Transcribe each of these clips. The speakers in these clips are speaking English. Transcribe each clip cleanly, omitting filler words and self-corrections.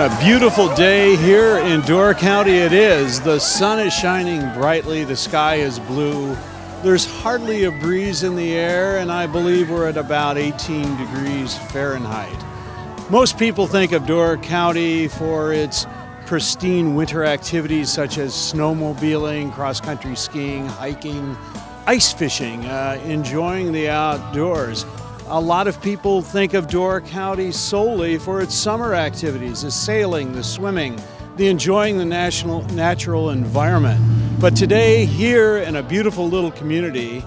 A beautiful day here in Door County it is. The sun is shining brightly, the sky is blue. There's hardly a breeze in the air, and I believe we're at about 18 degrees Fahrenheit. Most people think of Door County for its pristine winter activities such as snowmobiling, cross-country skiing, hiking, ice fishing, enjoying the outdoors. A lot of people think of Door County solely for its summer activities, the sailing, the swimming, the enjoying the natural environment. But today, here in a beautiful little community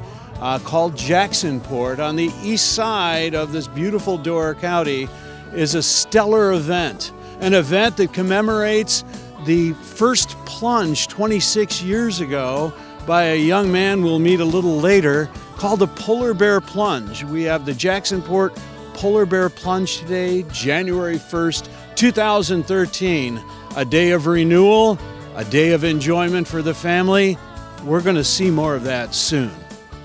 called Jacksonport on the east side of this beautiful Door County is a stellar event, an event that commemorates the first plunge 26 years ago by a young man we'll meet a little later, called the Polar Bear Plunge. We have the Jacksonport Polar Bear Plunge today, January 1st, 2013. A day of renewal, a day of enjoyment for the family. We're going to see more of that soon.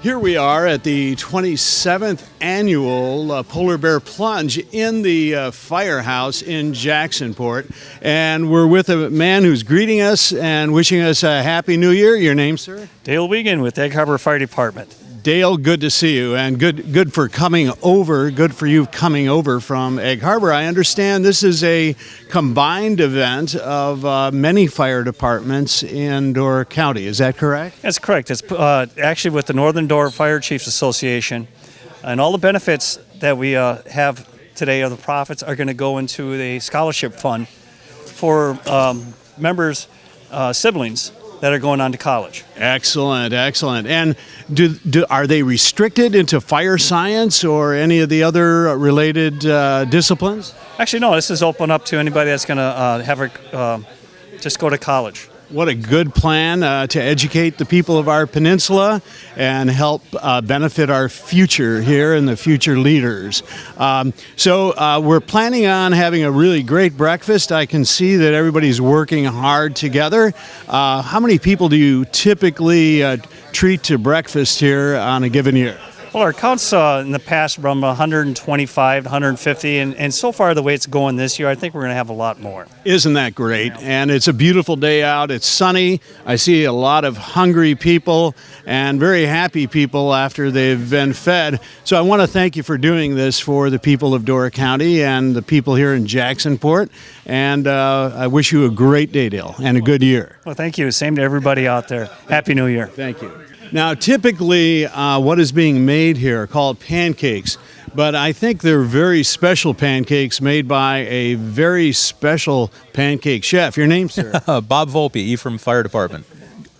Here we are at the 27th annual Polar Bear Plunge in the firehouse in Jacksonport. And we're with a man who's greeting us and wishing us a Happy New Year. Your name, sir? Dale Wiegand with Egg Harbor Fire Department. Dale, good to see you, and good for coming over. Good for you coming over from Egg Harbor. I understand this is a combined event of many fire departments in Door County. Is that correct? That's correct. It's actually with the Northern Door Fire Chiefs Association, and all the benefits that we have today, or the profits, are going to go into a scholarship fund for members' siblings that are going on to college. Excellent, excellent. And are they restricted into fire science or any of the other related disciplines? Actually, no. This is open up to anybody that's going to just go to college. What a good plan to educate the people of our peninsula and help benefit our future here and the future leaders. So we're planning on having a really great breakfast. I can see that everybody's working hard together. How many people do you typically treat to breakfast here on a given year? Well, our counts in the past run 125, 150, and so far the way it's going this year, I think we're going to have a lot more. Isn't that great? And it's a beautiful day out. It's sunny. I see a lot of hungry people and very happy people after they've been fed. So I want to thank you for doing this for the people of Door County and the people here in Jacksonport. And I wish you a great day, Dale, and a good year. Well, thank you. Same to everybody out there. Happy New Year. Thank you. Now, typically, what is being made here are called pancakes, but I think they're very special pancakes made by a very special pancake chef. Your name, sir? Bob Volpe, Ephraim Fire Department.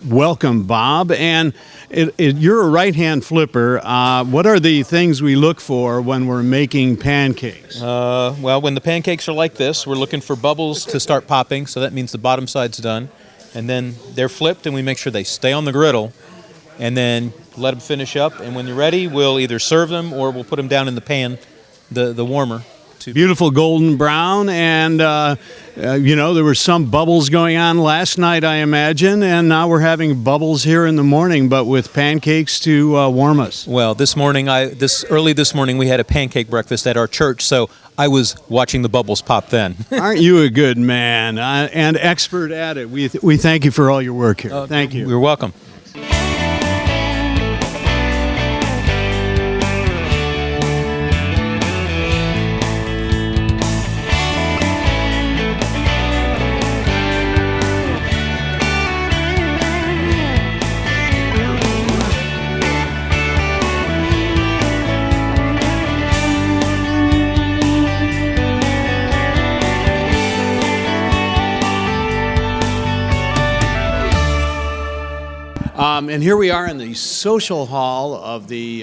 Welcome, Bob. And you're a right-hand flipper. What are the things we look for when we're making pancakes? Well, when the pancakes are like this, we're looking for bubbles to start popping, so that means the bottom side's done. And then they're flipped, and we make sure they stay on the griddle. And then let them finish up, and when you're ready, we'll either serve them or we'll put them down in the pan, the warmer. Beautiful golden brown, and there were some bubbles going on last night, I imagine, and now we're having bubbles here in the morning, but with pancakes to warm us. Well, early this morning, we had a pancake breakfast at our church, so I was watching the bubbles pop then. Aren't you a good man and expert at it? We thank you for all your work here. Thank you. You're welcome. And here we are in the social hall of the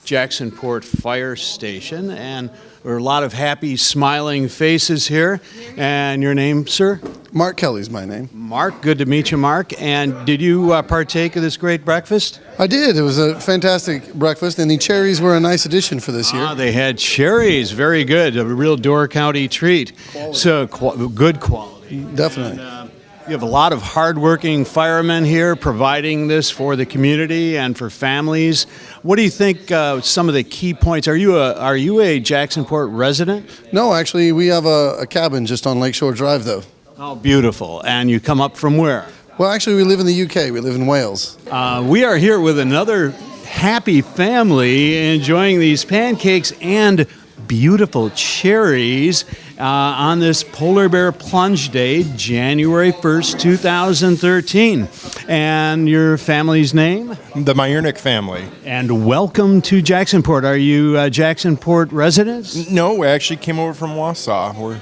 Jacksonport Fire Station, and there are a lot of happy, smiling faces here. And your name, sir? Mark Kelly's my name. Mark, good to meet you, Mark. And did you partake of this great breakfast? I did. It was a fantastic breakfast, and the cherries were a nice addition for this year. They had cherries. Very good. A real Door County treat. Quality. So good quality. Definitely. And, You have a lot of hardworking firemen here providing this for the community and for families. What do you think some of the key points? Are you a Jacksonport resident? No, actually, we have a cabin just on Lakeshore Drive, though. Oh, beautiful. And you come up from where? Well, actually, we live in the UK. We live in Wales. We are here with another happy family enjoying these pancakes and beautiful cherries on this Polar Bear Plunge Day, January 1st, 2013. And your family's name? The Meyernick family. And welcome to Jacksonport. Are you Jacksonport residents? No, we actually came over from Wausau. We're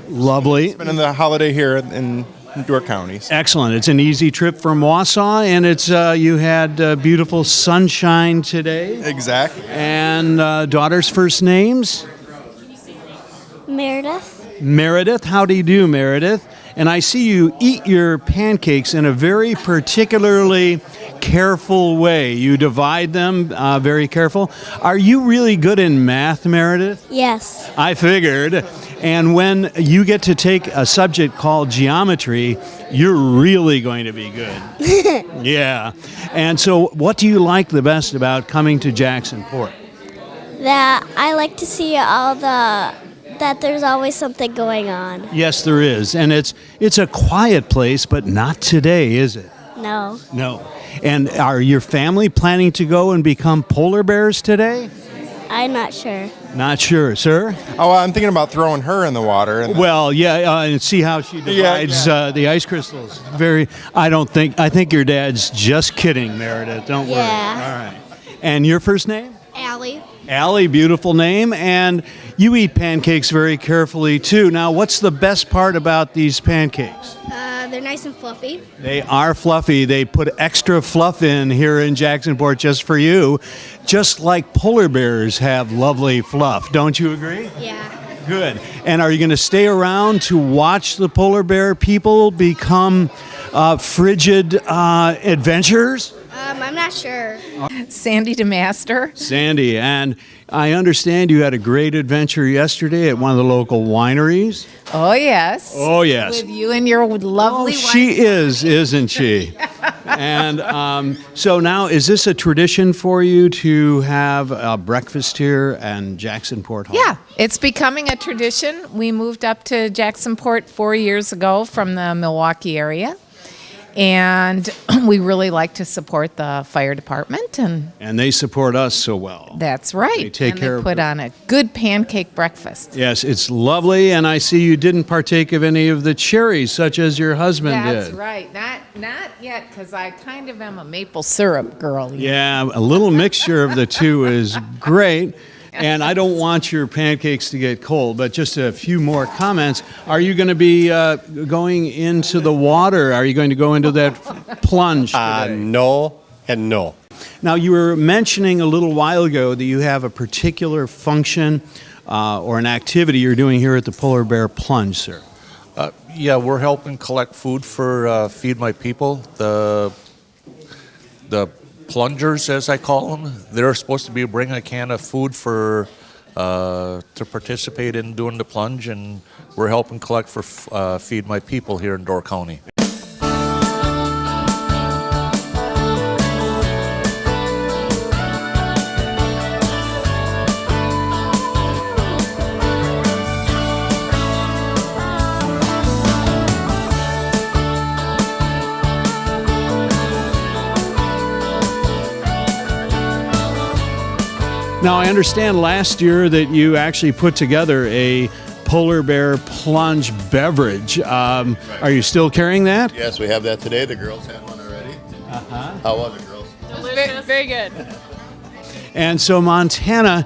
Lovely. spending the holiday here in Door County. Excellent. It's an easy trip from Wausau, and it's you had beautiful sunshine today. Exactly. And daughter's first names? Meredith. Meredith. How do you do, Meredith? And I see you eat your pancakes in a very particularly careful way. You divide them very careful. Are you really good in math, Meredith? Yes. I figured. And when you get to take a subject called geometry, you're really going to be good. Yeah. And so what do you like the best about coming to Jacksonport? That I like to see that there's always something going on. Yes, there is. And it's a quiet place, but not today, is it? No. No. And are your family planning to go and become polar bears today? I'm not sure. Not sure, sir. Oh, I'm thinking about throwing her in the water. And Well, yeah, and see how she divides the ice crystals. I think your dad's just kidding, Meredith. Don't worry. Yeah. All right. And your first name? Allie. Allie, beautiful name. And you eat pancakes very carefully, too. Now, what's the best part about these pancakes? They're nice and fluffy. They are fluffy. They put extra fluff in here in Jacksonport just for you, just like polar bears have lovely fluff. Don't you agree? Yeah. Good. And are you going to stay around to watch the polar bear people become frigid adventurers? I'm not sure. Sandy DeMaster. Sandy, and I understand you had a great adventure yesterday at one of the local wineries. Oh, yes. Oh, yes. With you and your lovely wife. She is, isn't she? And so now, is this a tradition for you to have a breakfast here in Jacksonport Hall? Yeah, it's becoming a tradition. We moved up to Jacksonport 4 years ago from the Milwaukee area. And we really like to support the fire department, and they support us so well. that's right. They take care of They put on a good pancake breakfast. Yes, it's lovely, and I see you didn't partake of any of the cherries, such as your husband did. That's right. Not yet, because I kind of am a maple syrup girl. Yeah, a little mixture of the two is great. And I don't want your pancakes to get cold, but just a few more comments. Are you going to be going into the water? Are you going to go into that plunge today? No and no. Now, you were mentioning a little while ago that you have a particular function or an activity you're doing here at the Polar Bear Plunge, sir. Yeah, we're helping collect food for Feed My People. The plungers, as I call them, they're supposed to be bringing a can of food for to participate in doing the plunge, and we're helping collect for Feed My People here in Door County. Now, I understand last year that you actually put together a Polar Bear Plunge beverage. Are you still carrying that? Yes, we have that today. The girls have one already. How was it, girls? Delicious. Very good. And so, Montana,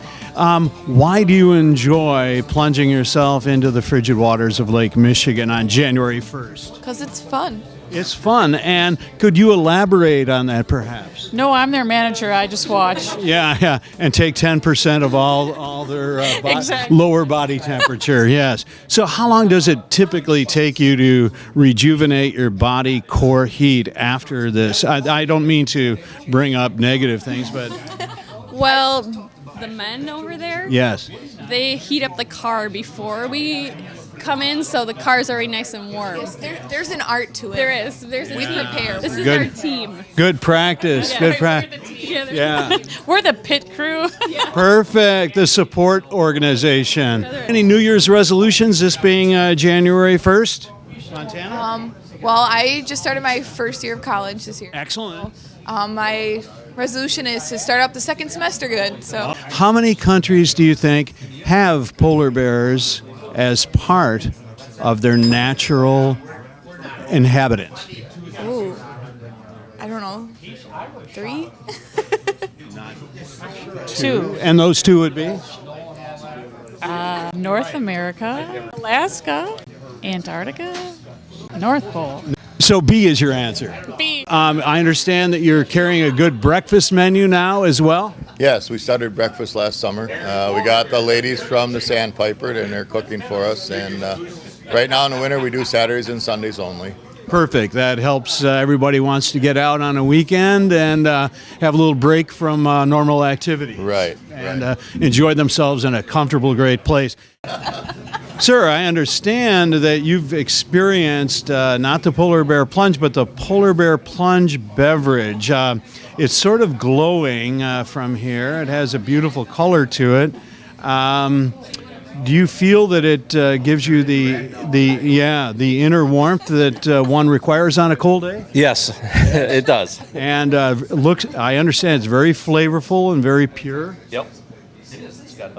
why do you enjoy plunging yourself into the frigid waters of Lake Michigan on January 1st? Because it's fun. It's fun. And could you elaborate on that, perhaps? No, I'm their manager. I just watch. Yeah. And take 10% of all their Exactly. lower body temperature, yes. So how long does it typically take you to rejuvenate your body core heat after this? I don't mean to bring up negative things, but... Well, the men over there, Yes. they heat up the car before we come in, so the car's already nice and warm. Yes, there's an art to it. There is. We prepare. This is Good. our team. Good practice. Yeah, Good we're practice. the team. Yeah. We're the pit crew. Perfect. The support organization. Any New Year's resolutions, this being January 1st? Montana? Well, I just started my first year of college this year. Excellent. My resolution is to start up the second semester good. So How many countries do you think have polar bears as part of their natural inhabitants? ooh, I don't know, 3? 2. And those two would be? North America, Alaska, Antarctica, North Pole. So B is your answer. B. I understand that you're carrying a good breakfast menu now as well. Yes, we started breakfast last summer. We got the ladies from the Sandpiper, and they're cooking for us. And right now in the winter, we do Saturdays and Sundays only. Perfect. That helps. Everybody wants to get out on a weekend and have a little break from normal activity. Right. And enjoy themselves in a comfortable, great place. Sir, I understand that you've experienced not the polar bear plunge, but the polar bear plunge beverage. It's sort of glowing from here. It has a beautiful color to it. Do you feel that it gives you the inner warmth that one requires on a cold day? Yes, it does. And I understand it's very flavorful and very pure. Yep. It is. It's got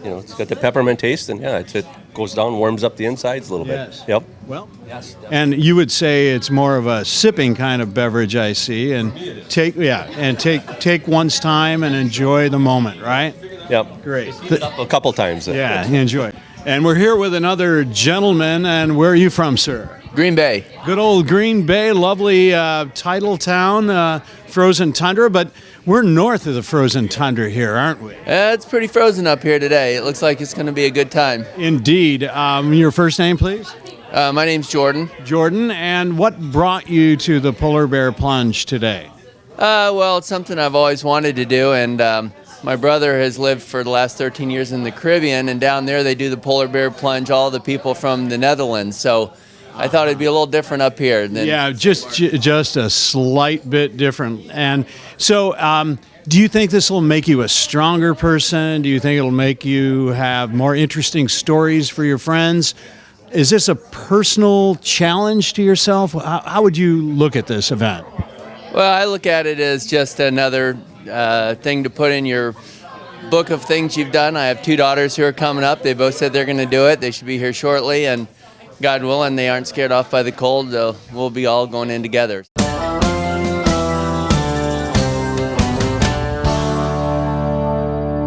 it's got the peppermint taste, and it goes down, warms up the insides a little Yes. bit. Yep. Well, Yes. and you would say it's more of a sipping kind of beverage, I see, and take one's time and enjoy the moment, right? Yep. Great. A couple times. Yeah, enjoy. And we're here with another gentleman, and where are you from, sir? Green Bay. Good old Green Bay, lovely tidal town, frozen tundra, but we're north of the frozen tundra here, aren't we? It's pretty frozen up here today. It looks like it's going to be a good time. Indeed. Your first name, please? My name's Jordan. Jordan, and what brought you to the polar bear plunge today? Well, it's something I've always wanted to do, and my brother has lived for the last 13 years in the Caribbean, and down there they do the polar bear plunge, all the people from the Netherlands. So I thought it'd be a little different up here. Yeah, just a slight bit different. And so, do you think this will make you a stronger person? Do you think it'll make you have more interesting stories for your friends? Is this a personal challenge to yourself? How would you look at this event? Well, I look at it as just another thing to put in your book of things you've done. I have 2 daughters who are coming up. They both said they're going to do it. They should be here shortly, and God willing, they aren't scared off by the cold. We'll be all going in together.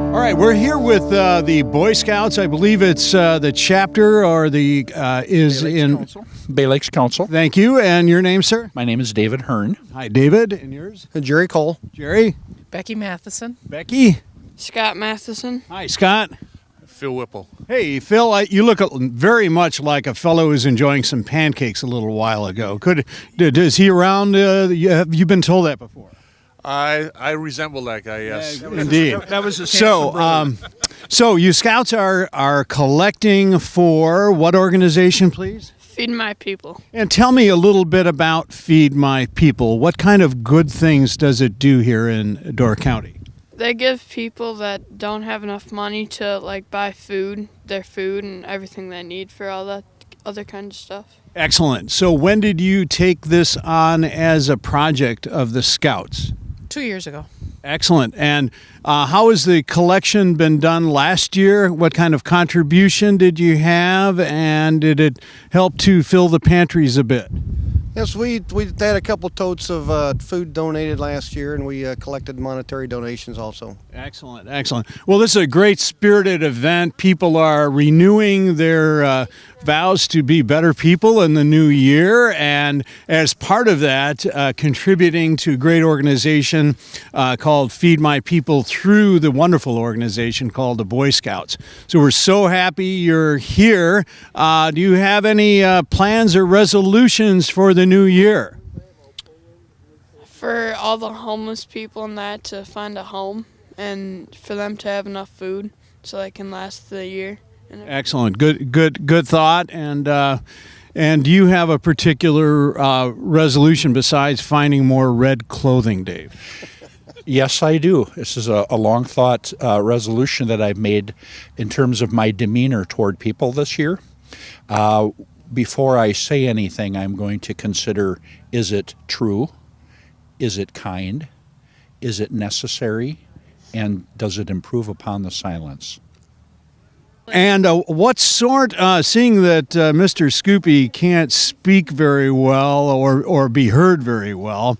All right, we're here with the Boy Scouts. I believe it's the chapter or the is in Bay Lakes Council. Thank you. And your name, sir? My name is David Hearn. Hi, David. And yours? Jerry Cole. Jerry? Becky Matheson. Becky? Scott Matheson. Hi, Scott. Phil Whipple. Hey, Phil, you look very much like a fellow who was enjoying some pancakes a little while ago. Is he around? Have you been told that before? I resemble that guy, yes. Indeed. That was so you Scouts are collecting for what organization, please? Feed My People. And tell me a little bit about Feed My People. What kind of good things does it do here in Door County? They give people that don't have enough money to buy their food and everything they need for all that other kind of stuff. Excellent. So when did you take this on as a project of the Scouts? 2 years ago. Excellent. And how has the collection been done last year? What kind of contribution did you have? And did it help to fill the pantries a bit? Yes, we had a couple totes of food donated last year, and we collected monetary donations also. Excellent, excellent. Well, this is a great spirited event. People are renewing their vows to be better people in the new year, and as part of that, contributing to a great organization called Feed My People through the wonderful organization called the Boy Scouts. So we're so happy you're here. Do you have any plans or resolutions for the new year? For all the homeless people and that to find a home and for them to have enough food so they can last the year Excellent. Good thought. And do you have a particular resolution besides finding more red clothing, Dave? Yes, I do. This is a long thought resolution that I've made in terms of my demeanor toward people this year. Before I say anything, I'm going to consider, is it true? Is it kind? Is it necessary? And does it improve upon the silence? And what sort, seeing that Mr. Scoopy can't speak very well or be heard very well,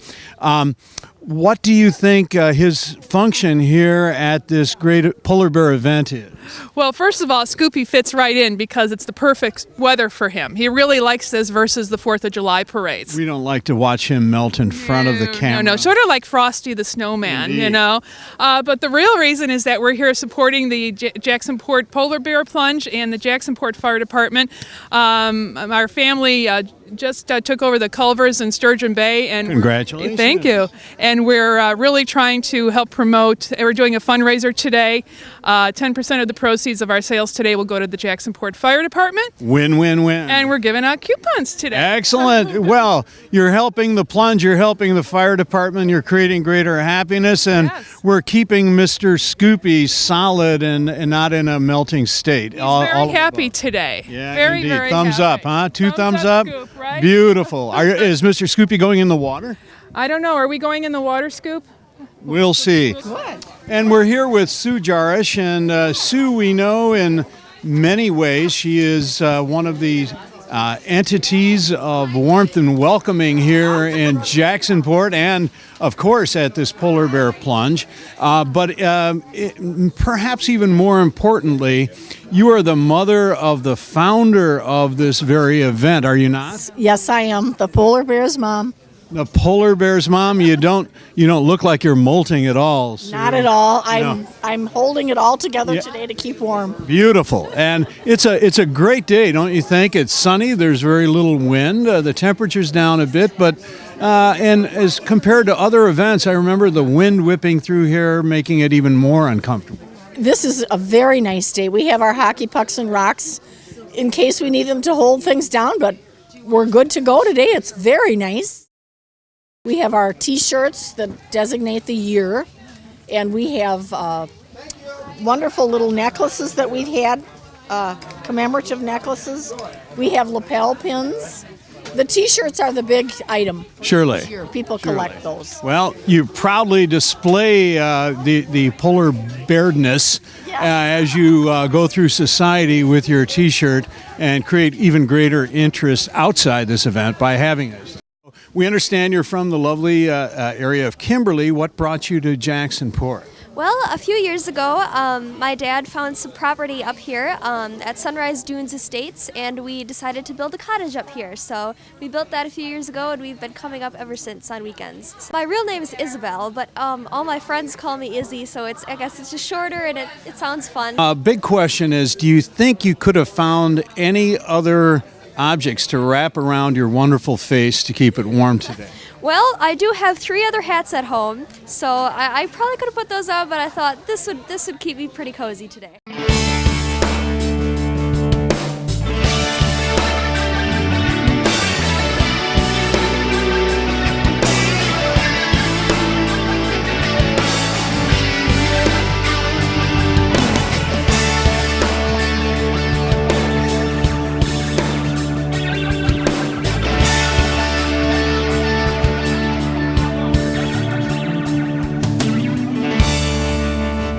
what do you think his function here at this great polar bear event is? Well, first of all, Scoopy fits right in because it's the perfect weather for him. He really likes this versus the 4th of July parades. We don't like to watch him melt in front of the camera. No, sort of like Frosty the Snowman, Indeed. you know. But the real reason is that we're here supporting the Jacksonport Polar Bear Plunge and the Jacksonport Fire Department. Our family just took over the Culvers in Sturgeon Bay. And Congratulations. Thank you. And we're really trying to help promote. We're doing a fundraiser today. 10% of the proceeds of our sales today will go to the Jacksonport Fire Department. Win, win, win. And we're giving out coupons today. Excellent. Well, you're helping the plunge, you're helping the fire department, you're creating greater happiness, and we're keeping Mr. Scoopy solid and not in a melting state. He's very happy today. Yeah, very, indeed. very Thumbs happy. up, huh? Two thumbs up. Scoop, right? Beautiful. Is Mr. Scoopy going in the water? I don't know. Are we going in the water, Scoop? We'll see. And we're here with Sue Jarish, and Sue, we know in many ways she is one of the entities of warmth and welcoming here in Jacksonport and, of course, at this polar bear plunge. But perhaps even more importantly, you are the mother of the founder of this very event, are you not? Yes, I am. The polar bear's mom. The polar bear's mom. You don't look like you're molting at all, Sue. Not at all. No. I'm holding it all together today to keep warm. Beautiful, and it's a great day, don't you think? It's sunny. There's very little wind. The temperature's down a bit, but and as compared to other events, I remember the wind whipping through here, making it even more uncomfortable. This is a very nice day. We have our hockey pucks and rocks in case we need them to hold things down, but we're good to go today. It's very nice. We have our T-shirts that designate the year, and we have wonderful little necklaces that we've had, commemorative necklaces. We have lapel pins. The T-shirts are the big item. Surely. This year. People collect those. Well, you proudly display the polar bearness as you go through society with your T-shirt and create even greater interest outside this event by having it. We understand you're from the lovely area of Kimberly. What brought you to Jacksonport? Well, a few years ago, my dad found some property up here at Sunrise Dunes Estates, and we decided to build a cottage up here. So we built that a few years ago, and we've been coming up ever since on weekends. So my real name is Isabel, but all my friends call me Izzy, so I guess it's just shorter, and it sounds fun. Big question is, do you think you could have found any other objects to wrap around your wonderful face to keep it warm today? Well, I do have 3 other hats at home, so I probably could have put those on, but I thought this would keep me pretty cozy today.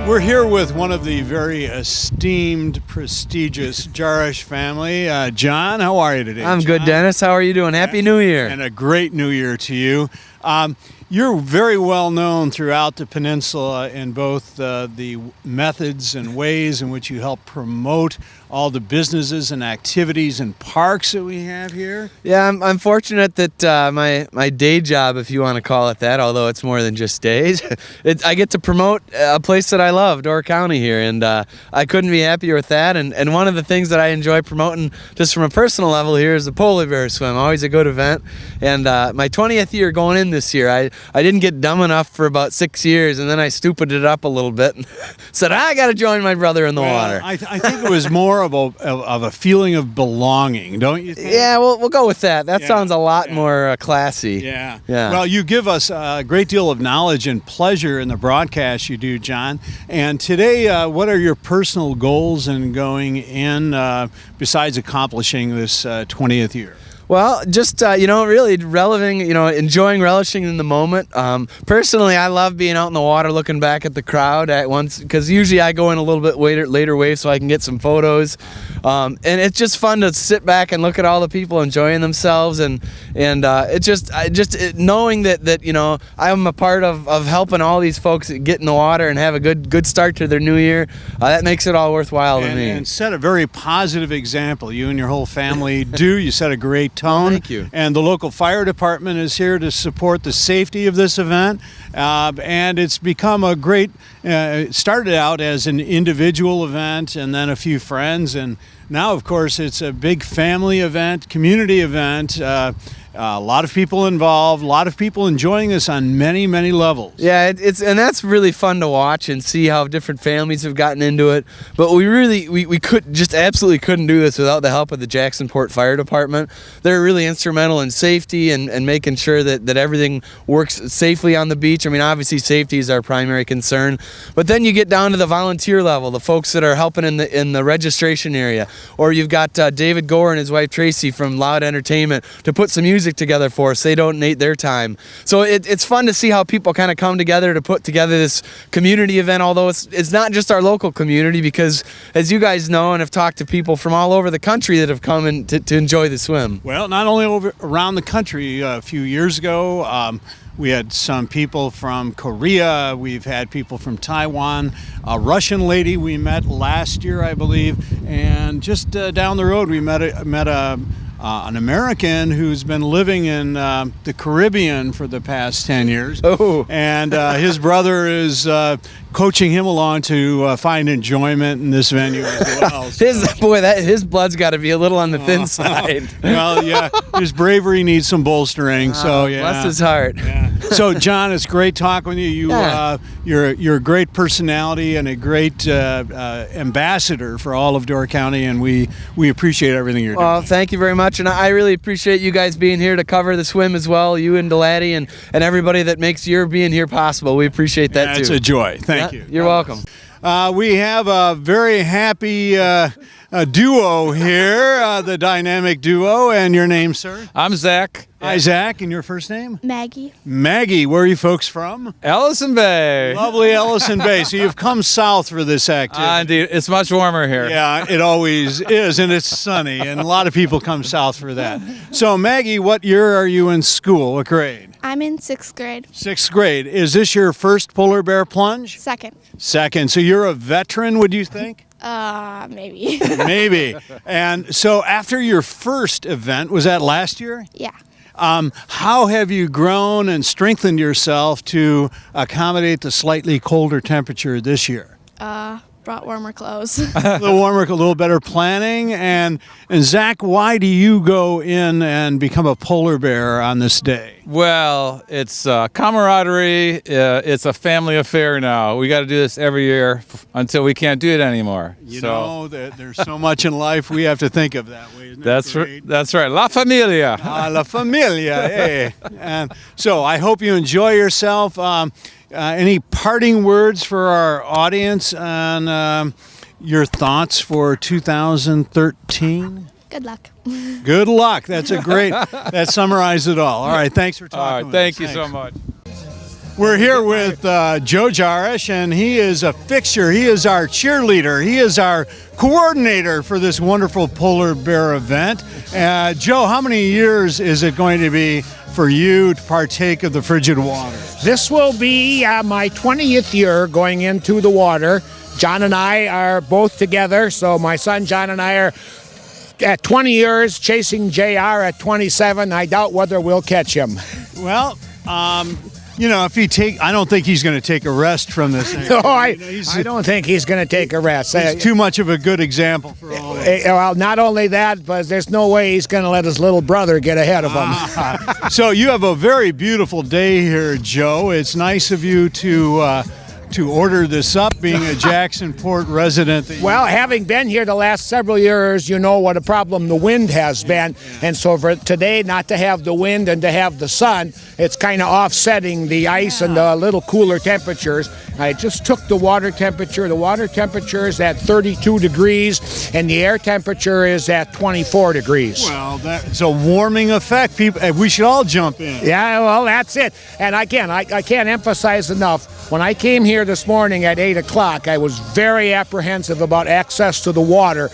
We're here with one of the very esteemed, prestigious Jarish family. John, how are you today? I'm good, Dennis. How are you doing? Happy New Year. And a great New Year to you. You're very well known throughout the peninsula in both the methods and ways in which you help promote all the businesses and activities and parks that we have here. Yeah, I'm fortunate that my day job, if you want to call it that, although it's more than just days, I get to promote a place that I love, Door County here, and I couldn't be happier with that. And one of the things that I enjoy promoting just from a personal level here is the Polar Bear Swim, always a good event. And my 20th year going in swim this year. I didn't get dumb enough for about 6 years, and then I stupid it up a little bit and said, I got to join my brother in the water. I think it was more of a feeling of belonging, don't you think? Yeah, we'll go with that. That sounds a lot more classy. Yeah. Yeah. Well, you give us a great deal of knowledge and pleasure in the broadcast you do, John. And today, what are your personal goals in going in besides accomplishing this 20th year? Well, just, really enjoying, relishing in the moment. Personally, I love being out in the water looking back at the crowd at once, because usually I go in a little bit later wave so I can get some photos. And it's just fun to sit back and look at all the people enjoying themselves, and it's just knowing that I'm a part of helping all these folks get in the water and have a good start to their new year. That makes it all worthwhile to me. And set a very positive example. You and your whole family do. You set a great tone. Thank you. And the local fire department is here to support the safety of this event. And it's become a great, it started out as an individual event and then a few friends. And now, of course, it's a big family event, community event. A lot of people involved, a lot of people enjoying this on many, many levels. Yeah, and that's really fun to watch and see how different families have gotten into it. But we absolutely couldn't do this without the help of the Jacksonport Fire Department. They're really instrumental in safety and making sure that everything works safely on the beach. I mean, obviously safety is our primary concern, but then you get down to the volunteer level, the folks that are helping in the registration area, or you've got David Gore and his wife Tracy from Loud Entertainment to put some music together for us. They donate their time. So it's fun to see how people kind of come together to put together this community event, although it's not just our local community, because as you guys know and have talked to people from all over the country that have come in to enjoy the swim. Well, not only around the country. A few years ago, we had some people from Korea. We've had people from Taiwan. A Russian lady we met last year, I believe. And just down the road, we met an American who's been living in the Caribbean for the past 10 years. Oh. And his brother is coaching him along to find enjoyment in this venue as well. His blood's got to be a little on the thin side. Well, yeah, his bravery needs some bolstering. So yeah, bless his heart. Yeah. So John, it's great talking with you. You're a great personality and a great ambassador for all of Door County, and we appreciate everything you're doing. Well, thank you very much, and I really appreciate you guys being here to cover the swim as well. You and Delatty and everybody that makes your being here possible. We appreciate that too. It's a joy. Thank you. You're welcome. We have a very happy duo here, the dynamic duo. And your name, sir? I'm Zach. Hi, Zach. And your first name? Maggie. Maggie. Where are you folks from? Ellison Bay. Lovely Ellison Bay. So you've come south for this activity. Indeed. It's much warmer here. Yeah, it always is, and it's sunny, and a lot of people come south for that. So, Maggie, what year are you in school? What grade? I'm in 6th grade. 6th grade. Is this your first polar bear plunge? Second. Second. So you're a veteran, would you think? Maybe. Maybe. And so after your first event, was that last year? Yeah. How have you grown and strengthened yourself to accommodate the slightly colder temperature this year? Brought warmer clothes. A little better planning. And Zach, why do you go in and become a polar bear on this day? Well, it's camaraderie. It's a family affair now. We got to do this every year until we can't do it anymore. You know, there's so much in life we have to think of that way. Isn't That's that great? that's right. La familia. La familia. Hey. And so I hope you enjoy yourself. Any parting words for our audience on your thoughts for 2013? Good luck. Good luck. That's a great, that summarizes it all. All right, thanks for talking with thank us. you so much. We're here with Joe Jarish, and he is a fixture. He is our cheerleader. He is our coordinator for this wonderful polar bear event. Joe, how many years is it going to be for you to partake of the frigid water? This will be my 20th year going into the water. John and I are both together, so my son John and I are at 20 years chasing JR at 27. I doubt whether we'll catch him. Well, I don't think he's going to take a rest from this. No, I don't think he's going to take a rest. He's too much of a good example for all of us. Well, not only that, but there's no way he's going to let his little brother get ahead of him. So you have a very beautiful day here, Joe. It's nice of you to order this up, being a Jacksonport resident. Well, having been here the last several years, you know what a problem the wind has been. And so for today, not to have the wind and to have the sun, it's kind of offsetting the ice and the little cooler temperatures. I just took the water temperature. The water temperature is at 32 degrees, and the air temperature is at 24 degrees. Well, that's a warming effect. We should all jump in. Yeah, well, that's it. And again, I can't emphasize enough, when I came here this morning at 8 o'clock, I was very apprehensive about access to the water.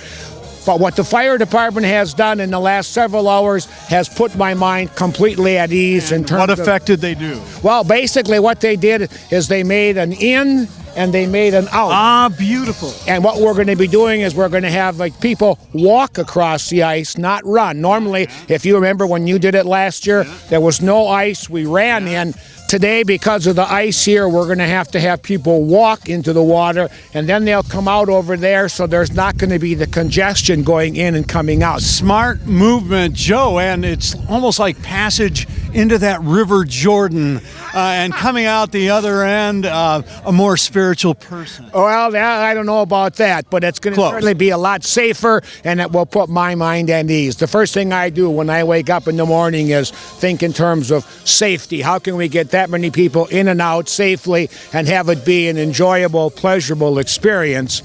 But what the fire department has done in the last several hours has put my mind completely at ease. In terms what effect did they do? Well, basically what they did is they made an in and they made an out. Ah, beautiful. And what we're going to be doing is we're going to have people walk across the ice, not run. Normally, if you remember when you did it last year, there was no ice. We ran in. Today, because of the ice here, we're going to have people walk into the water, and then they'll come out over there, so there's not going to be the congestion going in and coming out. Smart movement, Joe, and it's almost like passage into that River Jordan, and coming out the other end, a more spiritual person. Well, I don't know about that, but it's going to certainly be a lot safer, and it will put my mind at ease. The first thing I do when I wake up in the morning is think in terms of safety. How can we get that many people in and out safely and have it be an enjoyable, pleasurable experience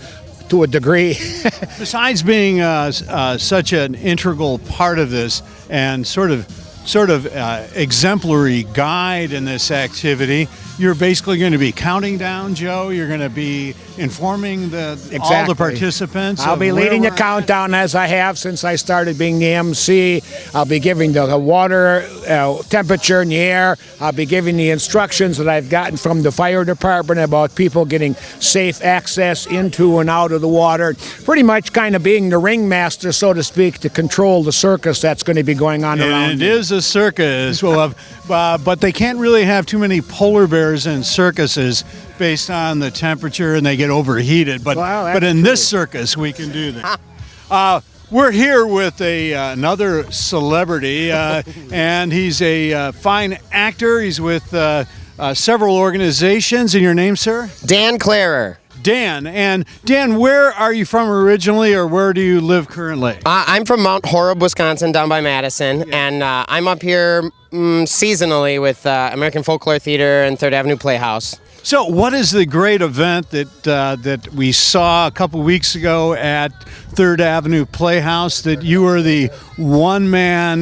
to a degree? Besides being such an integral part of this and sort of exemplary guide in this activity, you're basically going to be counting down, Joe. You're going to be informing all the participants. I'll be leading the countdown as I have since I started being the MC. I'll be giving the water temperature in the air. I'll be giving the instructions that I've gotten from the fire department about people getting safe access into and out of the water. Pretty much kind of being the ringmaster, so to speak, to control the circus that's going to be going on around. It is a circus, but they can't really have too many polar bears in circuses based on the temperature, and they get overheated. But in this circus, we can do that. We're here with another celebrity, and he's a fine actor. He's with several organizations. And your name, sir? Dan Clarer. Dan. And Dan, where are you from originally, or where do you live currently? I'm from Mount Horeb, Wisconsin, down by Madison, and I'm up here seasonally with American Folklore Theater and Third Avenue Playhouse. So what is the great event that we saw a couple weeks ago at Third Avenue Playhouse that you were the one-man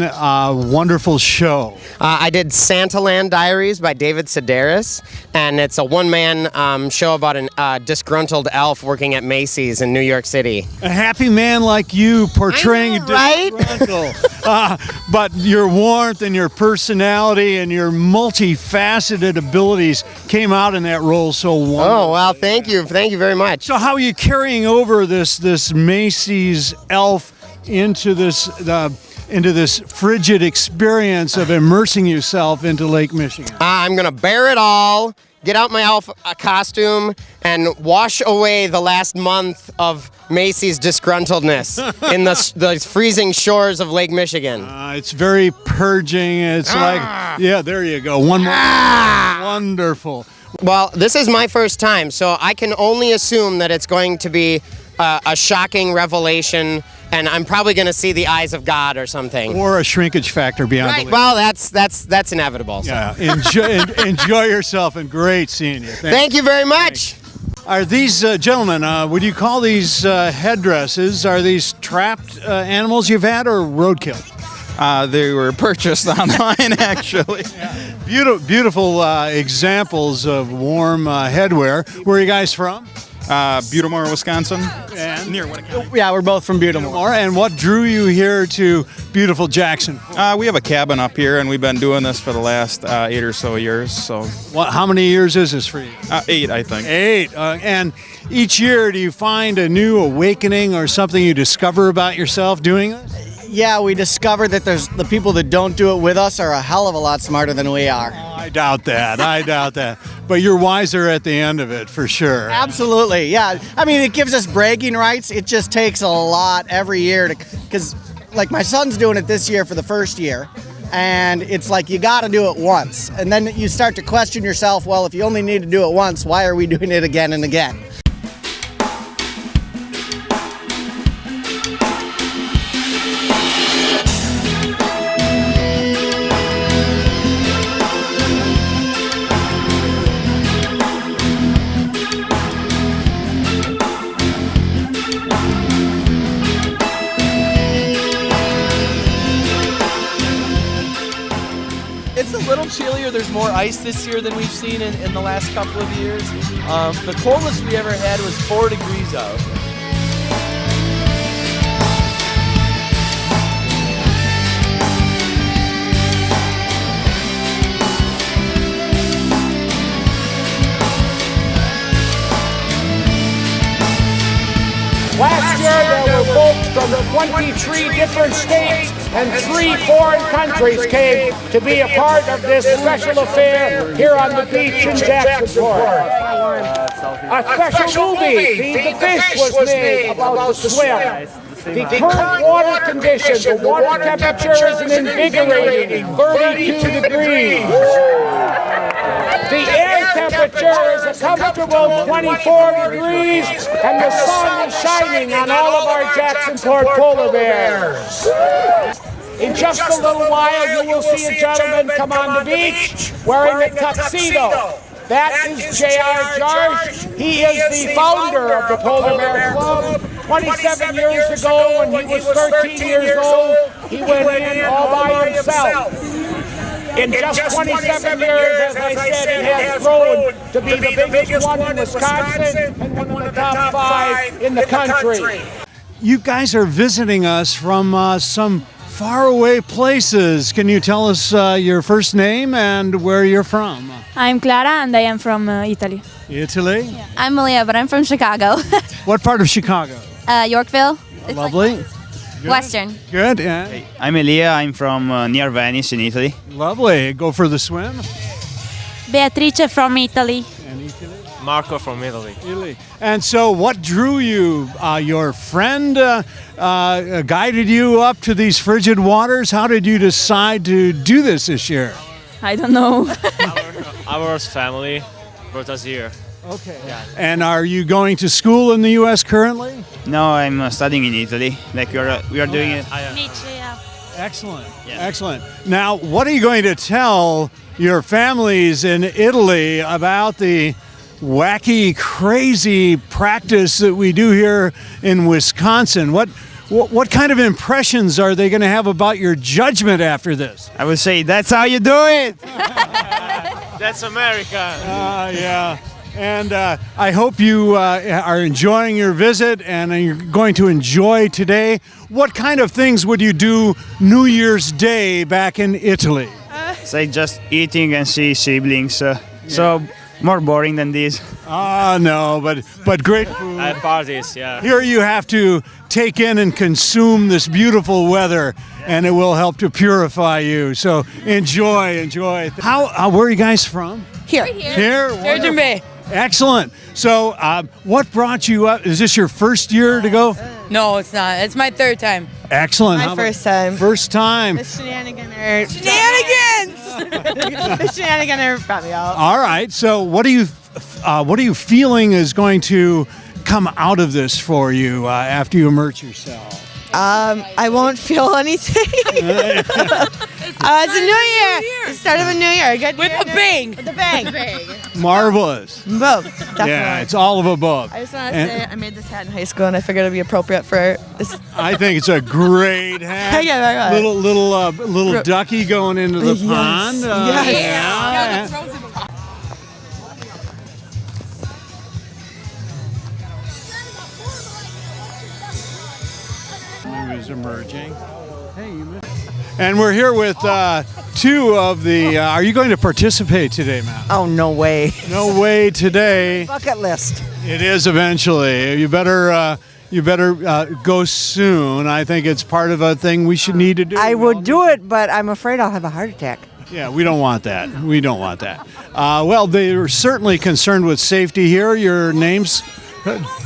wonderful show? I did Santaland Diaries by David Sedaris, and it's a one-man show about a disgruntled elf working at Macy's in New York City. A happy man like you portraying disgruntled. But your warmth and your personality and your multifaceted abilities came out in that role so wonderfully. Oh, well, thank you very much. So how are you carrying over this Macy's elf into this frigid experience of immersing yourself into Lake Michigan? I'm going to bear it all, get out my elf costume, and wash away the last month of Macy's disgruntledness in the freezing shores of Lake Michigan. It's very purging. It's yeah, there you go. One more. Wonderful. Well, this is my first time, so I can only assume that it's going to be a shocking revelation, and I'm probably going to see the eyes of God or something. Or a shrinkage factor beyond belief. Well, that's inevitable. So. Yeah, enjoy yourself, and great seeing you. Thank you very much. Are these gentlemen, would you call these headdresses, are these trapped animals you've had or roadkill? They were purchased online, actually. Beautiful examples of warm headwear. Where are you guys from? Butamore, Wisconsin. And near what county? Yeah, we're both from Butamore. And what drew you here to beautiful Jackson? We have a cabin up here, and we've been doing this for the last 8 or so years. So, how many years is this for you? 8, I think. 8. And each year, do you find a new awakening or something you discover about yourself doing this? Yeah, we discovered that there's the people that don't do it with us are a hell of a lot smarter than we are. I doubt that. I doubt that. But you're wiser at the end of it, for sure. Absolutely, yeah. I mean, it gives us bragging rights. It just takes a lot every year because, like, my son's doing it this year for the first year, and it's like you got to do it once, and then you start to question yourself. Well, if you only need to do it once, why are we doing it again and again? It's a little chillier. There's more ice this year than we've seen in the last couple of years. The coldest we ever had was 4 degrees out. Last year, there were folks from 23 different states and 3 foreign countries came to be a part of this special affair here on the beach in Jacksonport. A special movie, The Fish, was made about the swim. The current water conditions, the water temperature is an invigorating 32 degrees. The air temperature is a comfortable 24 degrees, and the sun is shining on all of our Jacksonport polar bears. In just a little while, you will see a gentleman come on the beach wearing a tuxedo. That is J.R. George. He is the founder of the Polar Bear Club. 27 years ago, when he was 13 years old, he went in all by himself. In just 27 years, as I said, he has grown to be the biggest one in Wisconsin and one of the top 5 in the country. You guys are visiting us from some faraway places. Can you tell us your first name and where you're from? I'm Clara and I am from Italy. Italy? Yeah. I'm Malia, but I'm from Chicago. What part of Chicago? Yorkville. Lovely. Good. Western. Good. Yeah. Hey, I'm Elia. I'm from near Venice in Italy. Lovely. Go for the swim. Beatrice from Italy. And Italy? Marco from Italy. Italy. And so what drew you? Your friend guided you up to these frigid waters? How did you decide to do this year? I don't know. Our family brought us here. Okay. Yeah. And are you going to school in the U.S. currently? No, I'm studying in Italy. Like we are doing it. Excellent. Yeah. Excellent. Now, what are you going to tell your families in Italy about the wacky, crazy practice that we do here in Wisconsin? What kind of impressions are they going to have about your judgment after this? I would say that's how you do it. That's America. Yeah. And I hope you are enjoying your visit and you're going to enjoy today. What kind of things would you do New Year's Day back in Italy? Say just eating and see siblings. So more boring than this. No, but great food. At parties, yeah. Here you have to take in and consume this beautiful weather, and it will help to purify you. So enjoy. Where are you guys from? Here. Here? Sturgeon Bay. Excellent. So what brought you up? Is this your first year to go? No, it's not. It's my 3rd time. Excellent. My first time. First time. The shenanigans! The shenanigans brought me out. All right. So what are you feeling is going to come out of this for you after you immerse yourself? I won't feel anything. It's a new year. The start of a new year. With a bang. With a bang. Marvelous. Both. Definitely. Yeah, it's all of above. I just want to say I made this hat in high school, and I figured it'd be appropriate for this. I think it's a great hat. Yeah, right. Little ducky going into the pond. Yes. Yeah. Is emerging. Hey, you missed. And we're here with 2 of the. Are you going to participate today, Matt? Oh, no way. No way today. Bucket list. It is eventually. You better go soon. I think it's part of a thing we should need to do. I would do it, but I'm afraid I'll have a heart attack. Yeah, we don't want that. We don't want that. Well, they are certainly concerned with safety here. Your name's?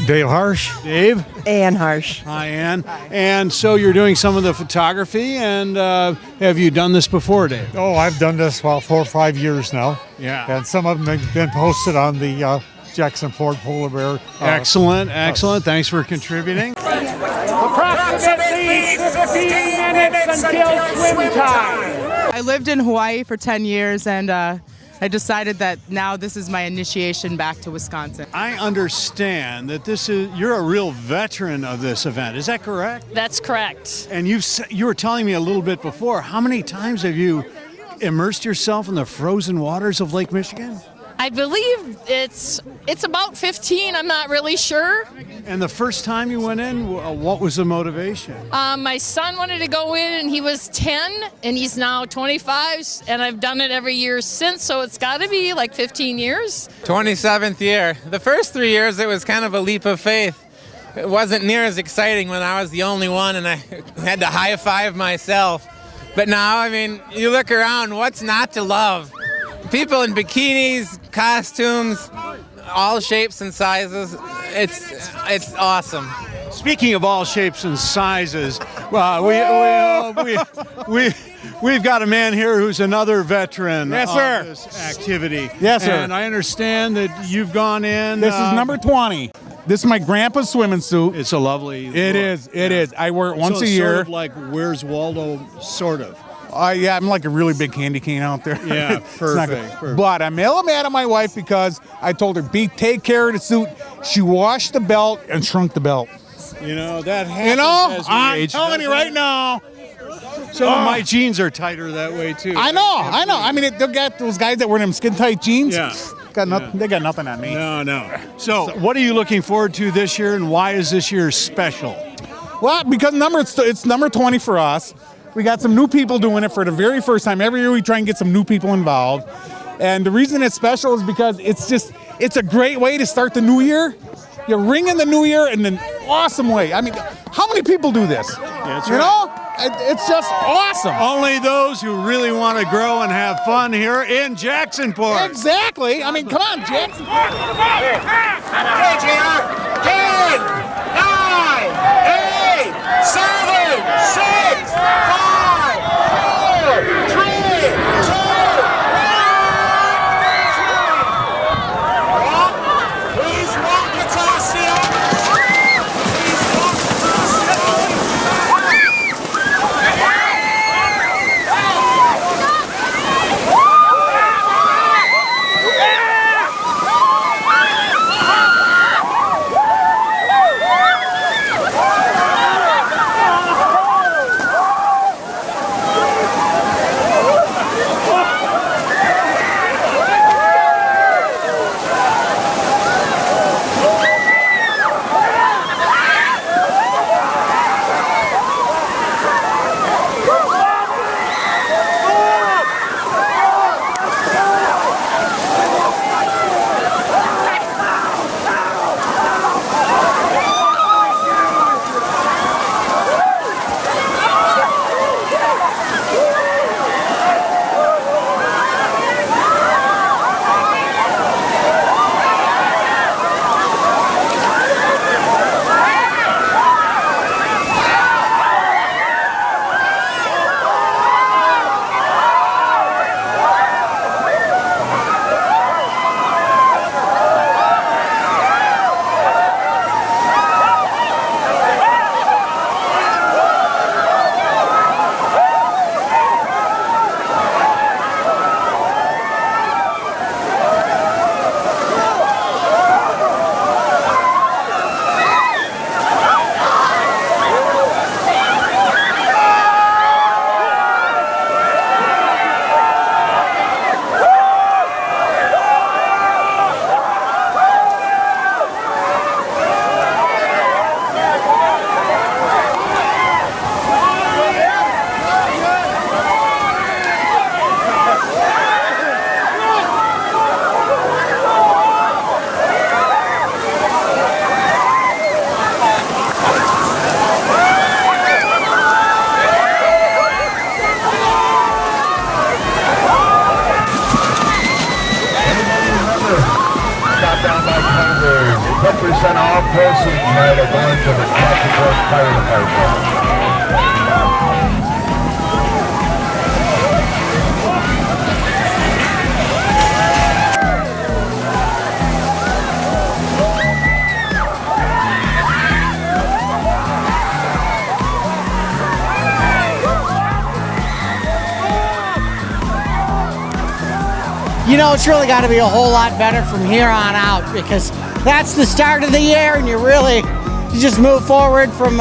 Dave Harsh. Dave? Ann Harsh. Hi, Ann. And so you're doing some of the photography, and have you done this before, Dave? Oh, I've done this about 4 or 5 years now. Yeah. And some of them have been posted on the Jacksonport Polar Bear. Excellent, excellent. Thanks for contributing. Approximately 15 minutes until swim time. I lived in Hawaii for 10 years, and I decided that now this is my initiation back to Wisconsin. I understand that you're a real veteran of this event. Is that correct? That's correct. And you were telling me a little bit before, how many times have you immersed yourself in the frozen waters of Lake Michigan? I believe it's about 15. I'm not really sure. And the first time you went in, what was the motivation? My son wanted to go in, and he was 10, and he's now 25, and I've done it every year since, so it's got to be like 15 years. 27th year. The first 3 years, it was kind of a leap of faith. It wasn't near as exciting when I was the only one, and I had to high five myself. But now, I mean, you look around, what's not to love? People in bikinis, costumes, all shapes and sizes. It's awesome. Speaking of all shapes and sizes, we've got a man here who's another veteran Yes, of sir. this activity. Yes, sir. And I understand that you've gone in. This is number 20. This is my grandpa's swimming suit. It's a lovely look. It is. I wear it once So a it's year. Sort of like Where's Waldo, sort of. Yeah, I'm like a really big candy cane out there. Yeah, It's not good. perfect. But I'm hella mad at my wife because I told her, take care of the suit. She washed the belt and shrunk the belt. You know, that happens as we I'm age, telling you doesn't right it? now. Some of my jeans are tighter that way, too. I know. I mean, they got those guys that wear them skin-tight jeans. Yeah. Got nothing. They got nothing on me. No. So, what are you looking forward to this year, and why is this year special? Well, because it's number 20 for us. We got some new people doing it for the very first time. Every year we try and get some new people involved. And the reason it's special is because it's a great way to start the new year. You ring in the new year in an awesome way. I mean, how many people do this? That's you right. know? It's just awesome. Only those who really want to grow and have fun here in Jacksonport. Exactly. I mean, come on, Jackson. Okay, JR. 10, 9, 8, 7, 6, 5, 4, 3, 2, 1. Please walk across the ice. Please walk across the and all proceeds made are going to the Jacksonport Fire Department. You know, it's really got to be a whole lot better from here on out because that's the start of the year, and you just move forward from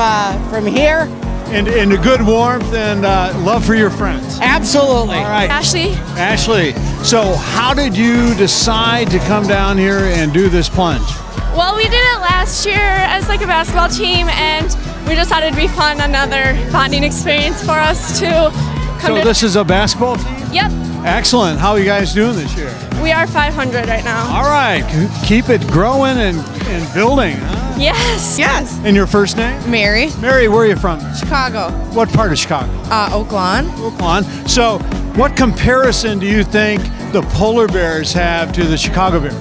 here. And a good warmth and love for your friends. Absolutely. All right. Ashley. Ashley, so how did you decide to come down here and do this plunge? Well, we did it last year as like a basketball team, and we just thought it'd be fun, another bonding experience for us to come So to. this is a basketball team? Yep. Excellent. How are you guys doing this year? We are 500 right now. All right. Keep it growing and building. Huh? Yes. Yes. And your first name? Mary. Mary, where are you from? Chicago. What part of Chicago? Oak Lawn. Oak Lawn. So what comparison do you think the polar bears have to the Chicago Bears?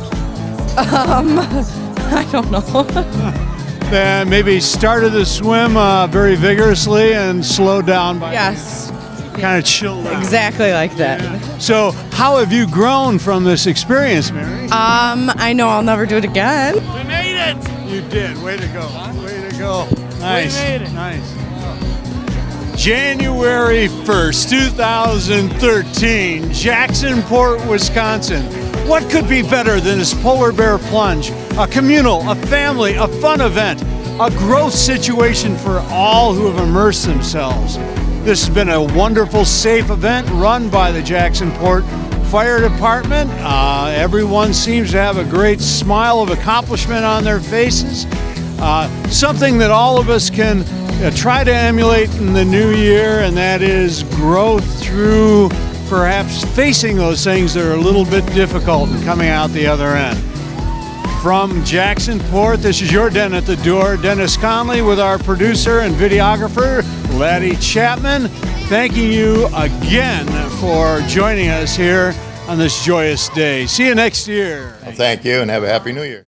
I don't know. Then maybe started the swim very vigorously and slowed down by kind of chilled out. Exactly like that. Yeah. So how have you grown from this experience, Mary? I know I'll never do it again. We made it! You did. Way to go. Way to go. Nice. We made it. Nice. January 1st, 2013, Jacksonport, Wisconsin. What could be better than this polar bear plunge? A communal, a family, a fun event, a growth situation for all who have immersed themselves. This has been a wonderful, safe event run by the Jacksonport Fire Department. Everyone seems to have a great smile of accomplishment on their faces. Something that all of us can try to emulate in the new year, and that is growth through perhaps facing those things that are a little bit difficult and coming out the other end. From Jacksonport, this is your Den at the Door. Dennis Connolly with our producer and videographer, Laddie Chapman. Thanking you again for joining us here on this joyous day. See you next year. Well, thank you and have a Happy New Year.